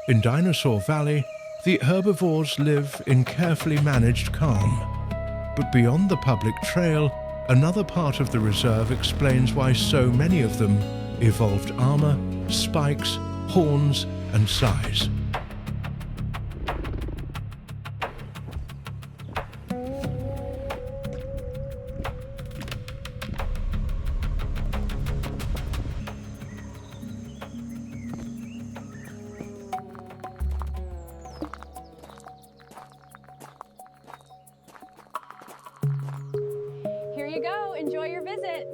In Dinosaur Valley, the herbivores live in carefully managed calm. But beyond the public trail, another part of the reserve explains why so many of them evolved armor, spikes, horns, and size. Here you go, enjoy your visit.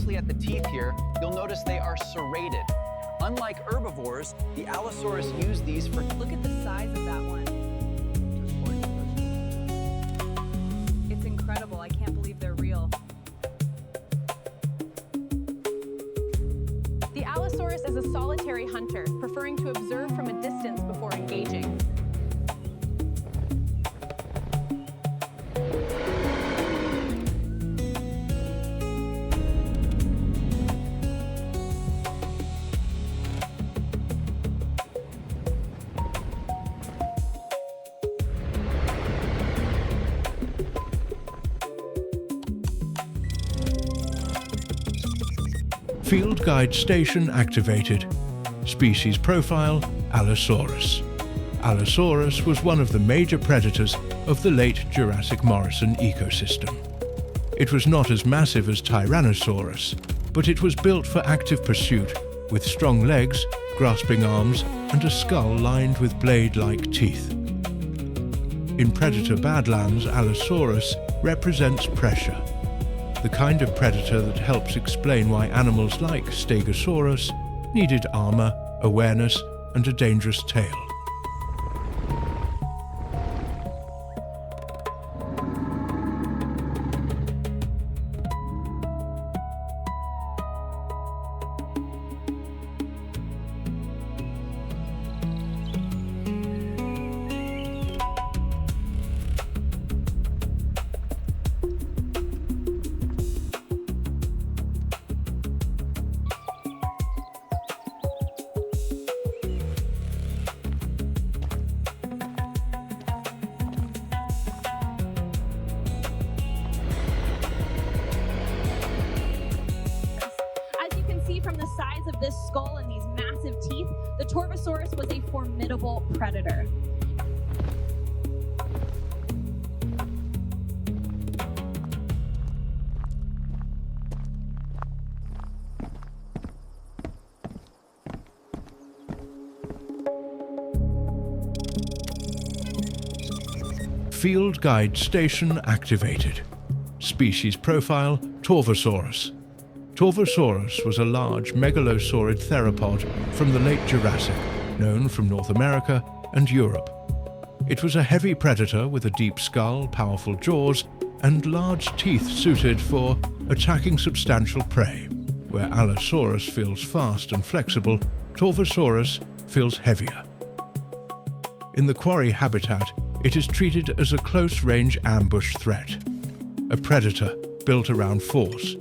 At the teeth here, you'll notice they are serrated. Unlike herbivores, the Allosaurus used these for... Look at the size of that one. It's incredible. I can't believe they're real. The Allosaurus is a solitary hunter, preferring to observe from a distance before engaging. Field guide station activated. Species profile, Allosaurus. Allosaurus was one of the major predators of the late Jurassic Morrison ecosystem. It was not as massive as Tyrannosaurus, but it was built for active pursuit, with strong legs, grasping arms, and a skull lined with blade-like teeth. In predator Badlands, Allosaurus represents pressure, the kind of predator that helps explain why animals like Stegosaurus needed armor, awareness, and a dangerous tail. From the size of this skull and these massive teeth, the Torvosaurus was a formidable predator. Field guide station activated. Species profile, Torvosaurus. Torvosaurus was a large megalosaurid theropod from the late Jurassic, known from North America and Europe. It was a heavy predator with a deep skull, powerful jaws, and large teeth suited for attacking substantial prey. Where Allosaurus feels fast and flexible, Torvosaurus feels heavier. In the quarry habitat, it is treated as a close-range ambush threat, a predator built around force.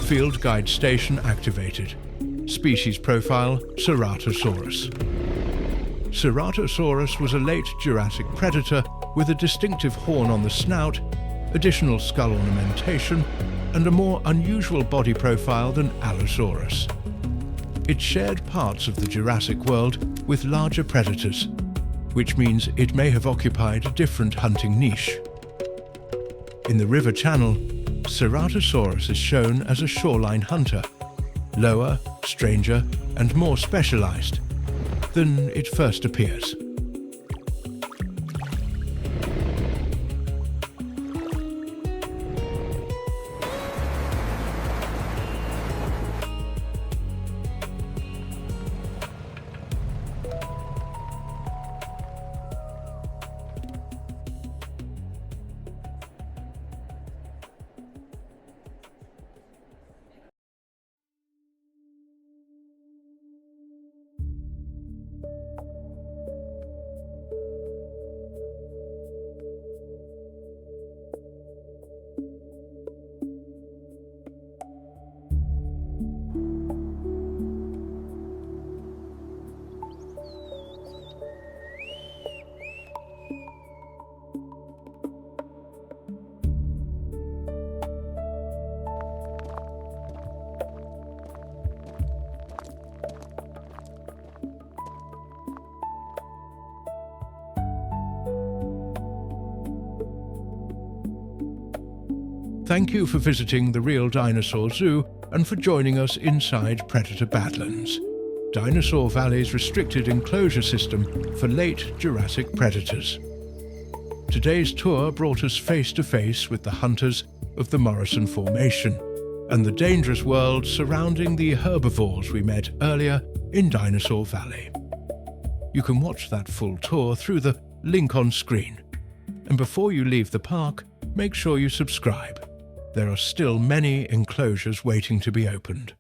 Field guide station activated. Species profile, Ceratosaurus. Ceratosaurus was a late Jurassic predator with a distinctive horn on the snout, additional skull ornamentation, and a more unusual body profile than Allosaurus. It shared parts of the Jurassic world with larger predators, which means it may have occupied a different hunting niche. In the river channel, Ceratosaurus is shown as a shoreline hunter, lower, stranger, and more specialized than it first appears. Thank you for visiting the Real Dinosaur Zoo and for joining us inside Predator Badlands, Dinosaur Valley's restricted enclosure system for late Jurassic predators. Today's tour brought us face to face with the hunters of the Morrison Formation and the dangerous world surrounding the herbivores we met earlier in Dinosaur Valley. You can watch that full tour through the link on screen. And before you leave the park, make sure you subscribe. There are still many enclosures waiting to be opened.